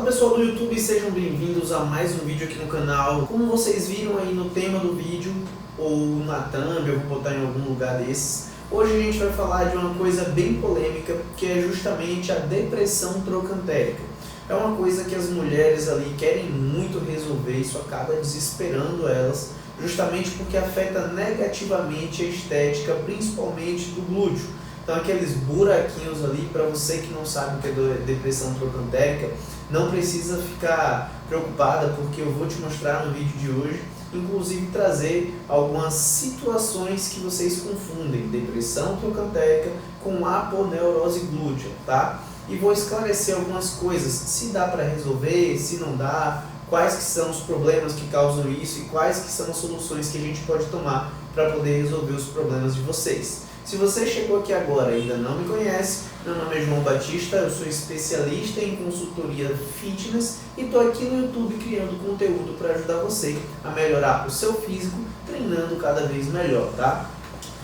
Fala pessoal do YouTube, sejam bem-vindos a mais um vídeo aqui no canal. Como vocês viram aí no tema do vídeo, ou na thumb, eu vou botar em algum lugar desses, hoje a gente vai falar de uma coisa bem polêmica, que é justamente a depressão trocantérica. É uma coisa que as mulheres ali querem muito resolver, isso acaba desesperando elas, justamente porque afeta negativamente a estética, principalmente do glúteo. Então aqueles buraquinhos ali, para você que não sabe o que é depressão trocantérica, não precisa ficar preocupada, porque eu vou te mostrar no vídeo de hoje, inclusive trazer algumas situações que vocês confundem depressão trocantérica com aponeurose glútea, tá? E vou esclarecer algumas coisas, se dá para resolver, se não dá, quais que são os problemas que causam isso e quais que são as soluções que a gente pode tomar para poder resolver os problemas de vocês. Se você chegou aqui agora e ainda não me conhece, meu nome é João Batista, eu sou especialista em consultoria fitness e estou aqui no YouTube criando conteúdo para ajudar você a melhorar o seu físico, treinando cada vez melhor, tá?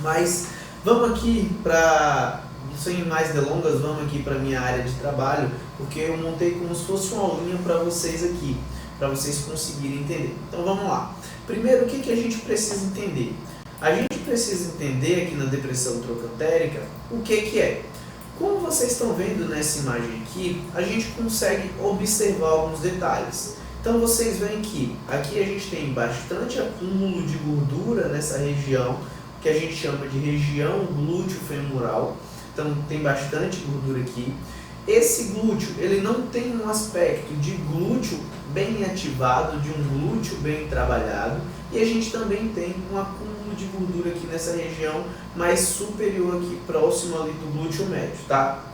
Mas vamos aqui para, sem mais delongas, vamos aqui para a minha área de trabalho, porque eu montei como se fosse uma aulinha para vocês aqui, para vocês conseguirem entender. Então vamos lá. Primeiro, o que a gente precisa entender? A gente precisa entender aqui na depressão trocantérica o que é. Como vocês estão vendo nessa imagem aqui, a gente consegue observar alguns detalhes. Então vocês veem que aqui a gente tem bastante acúmulo de gordura nessa região, que a gente chama de região glúteo femoral. Então tem bastante gordura aqui. Esse glúteo, ele não tem um aspecto de glúteo bem ativado, de um glúteo bem trabalhado, e a gente também tem um acúmulo de gordura aqui nessa região mais superior aqui, próximo ali do glúteo médio, tá?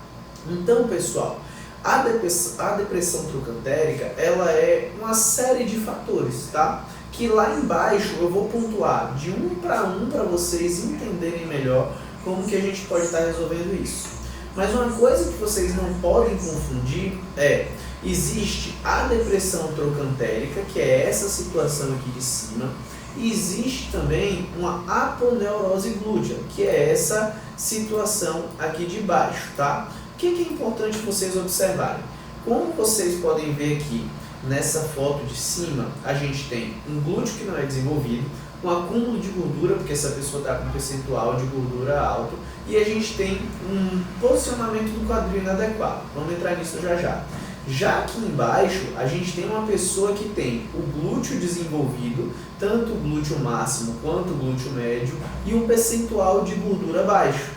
Então, pessoal, a depressão trocantérica, ela é uma série de fatores, tá? Que lá embaixo eu vou pontuar de um para vocês entenderem melhor como que a gente pode estar resolvendo isso. Mas uma coisa que vocês não podem confundir é, existe a depressão trocantérica, que é essa situação aqui de cima, e existe também uma aponeurose glútea, que é essa situação aqui de baixo, tá? O que é importante vocês observarem? Como vocês podem ver aqui nessa foto de cima, a gente tem um glúteo que não é desenvolvido, um acúmulo de gordura, porque essa pessoa está com um percentual de gordura alto, e a gente tem um posicionamento do quadril inadequado. Vamos entrar nisso já já. Já aqui embaixo, a gente tem uma pessoa que tem o glúteo desenvolvido, tanto o glúteo máximo quanto o glúteo médio, e um percentual de gordura baixo.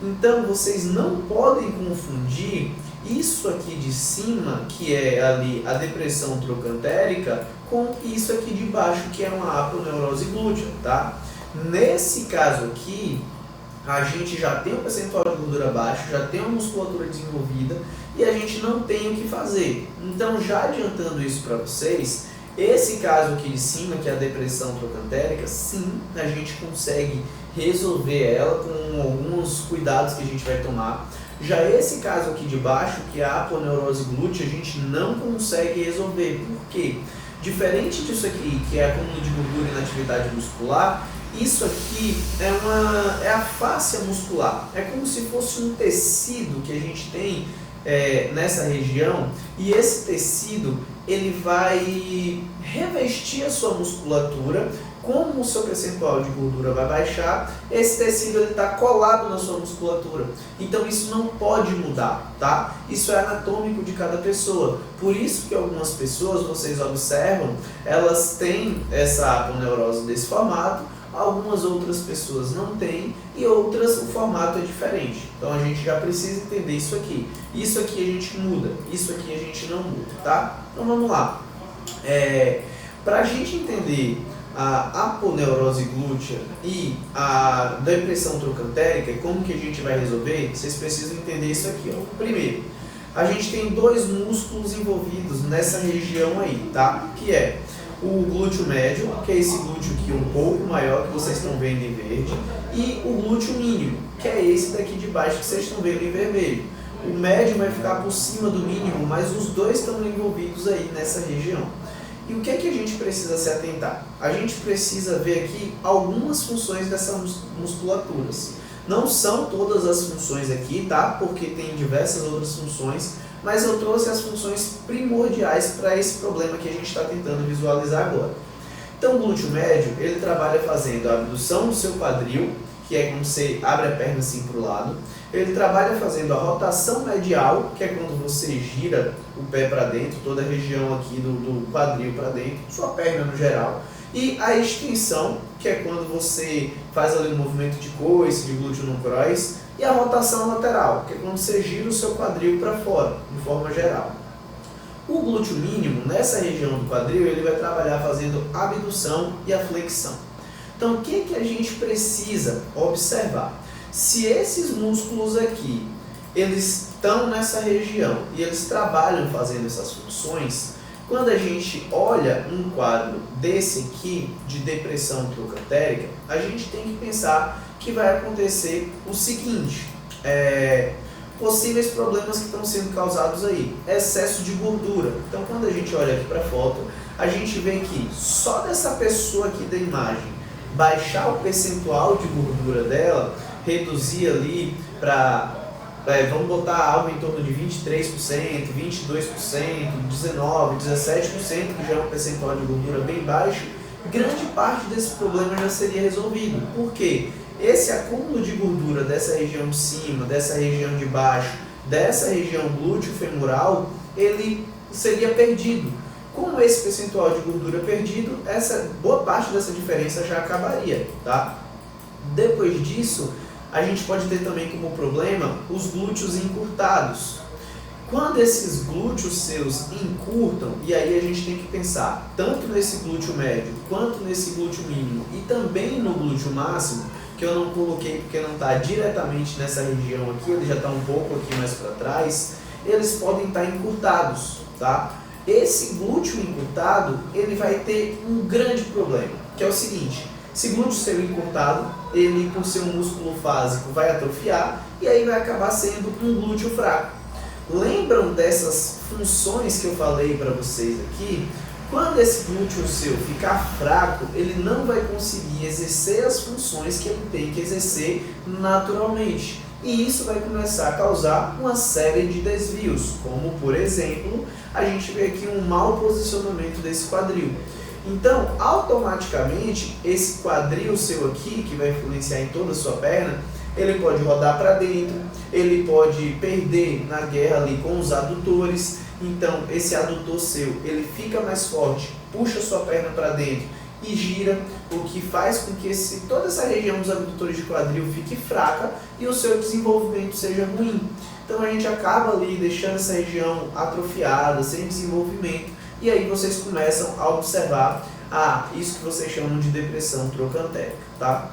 Então, vocês não podem confundir isso aqui de cima, que é ali a depressão trocantérica, com isso aqui de baixo, que é uma aponeurose glútea, tá? Nesse caso aqui, a gente já tem um percentual de gordura baixo, já tem uma musculatura desenvolvida e a gente não tem o que fazer. Então, já adiantando isso para vocês, esse caso aqui de cima, que é a depressão trocantérica, sim, a gente consegue resolver ela com alguns cuidados que a gente vai tomar. Já esse caso aqui de baixo, que é a aponeurose glútea, a gente não consegue resolver. Por quê? Diferente disso aqui, que é acúmulo de gordura e inatividade muscular, isso aqui é a fáscia muscular. É como se fosse um tecido que a gente tem nessa região, e esse tecido ele vai revestir a sua musculatura. Como o seu percentual de gordura vai baixar, esse tecido está colado na sua musculatura. Então isso não pode mudar, tá? Isso é anatômico de cada pessoa. Por isso que algumas pessoas, vocês observam, elas têm essa aponeurose desse formato, algumas outras pessoas não têm e outras o formato é diferente. Então a gente já precisa entender isso aqui. Isso aqui a gente muda, isso aqui a gente não muda, tá? Então vamos lá. Para a gente entender a aponeurose glútea e a depressão trocantérica e como que a gente vai resolver, vocês precisam entender isso aqui, ó. Primeiro, a gente tem dois músculos envolvidos nessa região aí, tá? Que é o glúteo médio, que é esse glúteo aqui um pouco maior que vocês estão vendo em verde, e o glúteo mínimo, que é esse daqui de baixo que vocês estão vendo em vermelho. O médio vai ficar por cima do mínimo, mas os dois estão envolvidos aí nessa região. E o que é que a gente precisa se atentar? A gente precisa ver aqui algumas funções dessas musculaturas. Não são todas as funções aqui, tá? Porque tem diversas outras funções, mas eu trouxe as funções primordiais para esse problema que a gente está tentando visualizar agora. Então o glúteo médio, ele trabalha fazendo a abdução do seu quadril, que é quando você abre a perna assim para o lado. Ele trabalha fazendo a rotação medial, que é quando você gira o pé para dentro, toda a região aqui do quadril para dentro, sua perna no geral. E a extensão, que é quando você faz ali o movimento de coice, de glúteo no cross. E a rotação lateral, que é quando você gira o seu quadril para fora, de forma geral. O glúteo mínimo, nessa região do quadril, ele vai trabalhar fazendo a abdução e a flexão. Então, o que a gente precisa observar? Se esses músculos aqui, eles estão nessa região e eles trabalham fazendo essas funções, quando a gente olha um quadro desse aqui, de depressão trocantérica, a gente tem que pensar que vai acontecer o seguinte, possíveis problemas que estão sendo causados aí, excesso de gordura. Então, quando a gente olha aqui para a foto, a gente vê que só dessa pessoa aqui da imagem baixar o percentual de gordura dela, reduzir ali para, vamos botar algo em torno de 23%, 22%, 19%, 17%, que já é um percentual de gordura bem baixo, grande parte desse problema já seria resolvido. Por quê? Esse acúmulo de gordura dessa região de cima, dessa região de baixo, dessa região glúteo femoral, ele seria perdido. Com esse percentual de gordura perdido, boa parte dessa diferença já acabaria, tá? Depois disso, a gente pode ter também como problema os glúteos encurtados. Quando esses glúteos seus encurtam, e aí a gente tem que pensar tanto nesse glúteo médio quanto nesse glúteo mínimo e também no glúteo máximo, que eu não coloquei porque não está diretamente nessa região aqui, ele já está um pouco aqui mais para trás, eles podem estar encurtados, tá? Esse glúteo encurtado, ele vai ter um grande problema, que é o seguinte: esse glúteo seu encurtado, ele por ser um músculo fásico vai atrofiar e aí vai acabar sendo um glúteo fraco. Lembram dessas funções que eu falei para vocês aqui? Quando esse glúteo seu ficar fraco, ele não vai conseguir exercer as funções que ele tem que exercer naturalmente. E isso vai começar a causar uma série de desvios, como por exemplo, a gente vê aqui um mau posicionamento desse quadril. Então, automaticamente, esse quadril seu aqui, que vai influenciar em toda a sua perna, ele pode rodar para dentro, ele pode perder na guerra ali com os adutores. Então, esse adutor seu, ele fica mais forte, puxa sua perna para dentro e gira, o que faz com que toda essa região dos abdutores de quadril fique fraca e o seu desenvolvimento seja ruim. Então, a gente acaba ali deixando essa região atrofiada, sem desenvolvimento, e aí vocês começam a observar isso que vocês chamam de depressão trocantérica, tá?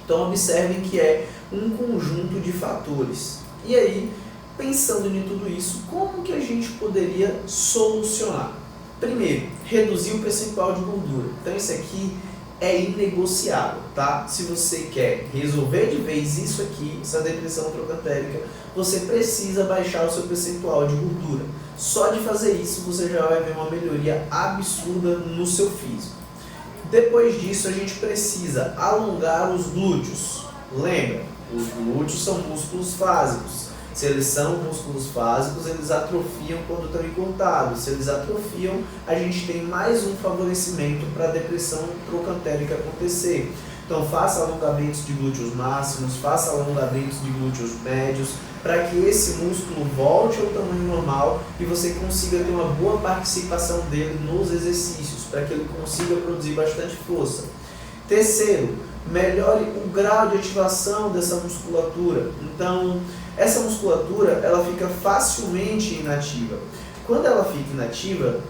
Então, observem que é um conjunto de fatores. E aí, pensando em tudo isso, como que a gente poderia solucionar? Primeiro, reduzir o percentual de gordura. Então isso aqui é inegociável, tá? Se você quer resolver de vez isso aqui, essa depressão trocantérica, você precisa baixar o seu percentual de gordura. Só de fazer isso você já vai ver uma melhoria absurda no seu físico. Depois disso a gente precisa alongar os glúteos. Lembra, os glúteos são músculos fásicos. Se eles são músculos fásicos, eles atrofiam quando estão encurtados. Se eles atrofiam, a gente tem mais um favorecimento para a depressão trocantérica acontecer. Então faça alongamentos de glúteos máximos, faça alongamentos de glúteos médios, para que esse músculo volte ao tamanho normal e você consiga ter uma boa participação dele nos exercícios, para que ele consiga produzir bastante força. Terceiro, melhore o grau de ativação dessa musculatura. Então, essa musculatura, ela fica facilmente inativa. Quando ela fica inativa,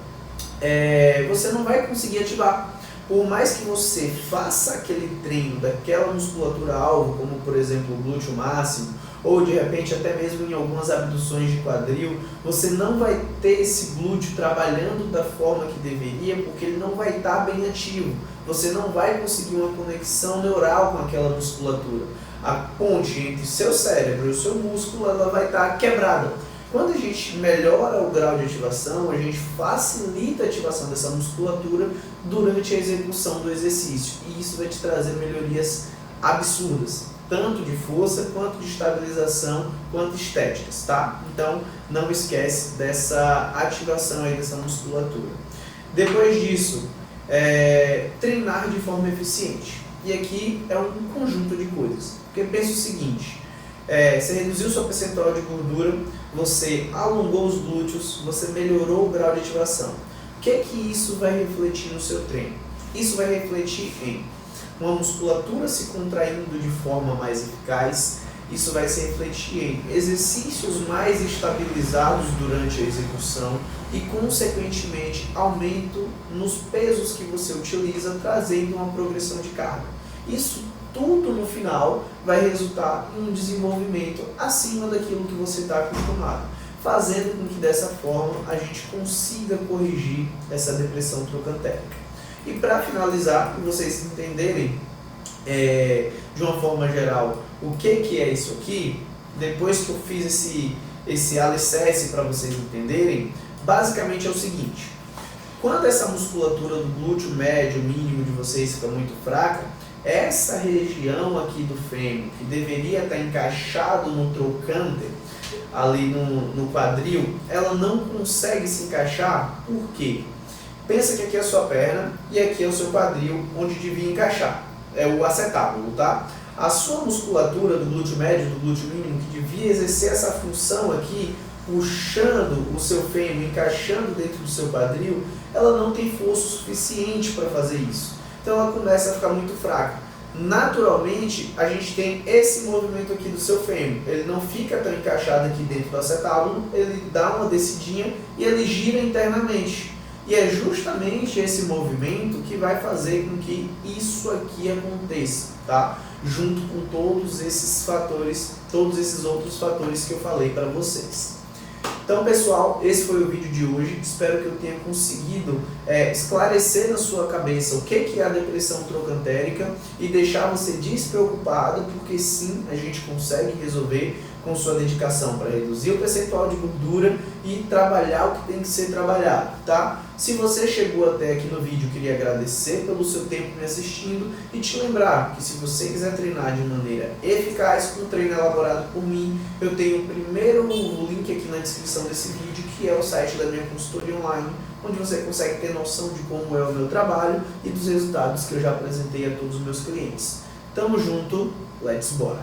você não vai conseguir ativar. Por mais que você faça aquele treino daquela musculatura alvo, como por exemplo o glúteo máximo, ou de repente até mesmo em algumas abduções de quadril, você não vai ter esse glúteo trabalhando da forma que deveria, porque ele não vai estar bem ativo. Você não vai conseguir uma conexão neural com aquela musculatura. A ponte entre seu cérebro e o seu músculo, ela vai estar quebrada. Quando a gente melhora o grau de ativação, a gente facilita a ativação dessa musculatura durante a execução do exercício. E isso vai te trazer melhorias absurdas. tanto de força, quanto de estabilização, quanto estéticas, tá? Então, não esquece dessa ativação aí dessa musculatura. Depois disso, treinar de forma eficiente. E aqui é um conjunto de coisas. Porque pensa o seguinte, você reduziu o seu percentual de gordura, você alongou os glúteos, você melhorou o grau de ativação. O que é que isso vai refletir no seu treino? Isso vai refletir em uma musculatura se contraindo de forma mais eficaz, isso vai se refletir em exercícios mais estabilizados durante a execução e, consequentemente, aumento nos pesos que você utiliza, trazendo uma progressão de carga. Isso tudo no final vai resultar em um desenvolvimento acima daquilo que você está acostumado, fazendo com que dessa forma a gente consiga corrigir essa depressão trocantérica. E para finalizar, para vocês entenderem de uma forma geral o que é isso aqui, depois que eu fiz esse alicerce para vocês entenderem, basicamente é o seguinte: quando essa musculatura do glúteo médio, mínimo de vocês fica muito fraca, essa região aqui do fêmur, que deveria estar encaixado no trocânter, ali no quadril, ela não consegue se encaixar. Por quê? Pensa que aqui é a sua perna e aqui é o seu quadril, onde devia encaixar. É o acetábulo, tá? A sua musculatura do glúteo médio, do glúteo mínimo, que devia exercer essa função aqui, puxando o seu fêmur, encaixando dentro do seu quadril, ela não tem força suficiente para fazer isso. Então ela começa a ficar muito fraca. Naturalmente, a gente tem esse movimento aqui do seu fêmur. Ele não fica tão encaixado aqui dentro do acetábulo, ele dá uma descidinha e ele gira internamente. E é justamente esse movimento que vai fazer com que isso aqui aconteça, tá? Junto com todos esses fatores, todos esses outros fatores que eu falei para vocês. Então, pessoal, esse foi o vídeo de hoje. Espero que eu tenha conseguido esclarecer na sua cabeça o que é a depressão trocantérica e deixar você despreocupado, porque sim, a gente consegue resolver com sua dedicação para reduzir o percentual de gordura e trabalhar o que tem que ser trabalhado, tá? Se você chegou até aqui no vídeo, eu queria agradecer pelo seu tempo me assistindo e te lembrar que se você quiser treinar de maneira eficaz com um treino elaborado por mim, eu tenho o primeiro link aqui na descrição desse vídeo, que é o site da minha consultoria online, onde você consegue ter noção de como é o meu trabalho e dos resultados que eu já apresentei a todos os meus clientes. Tamo junto, let's bora!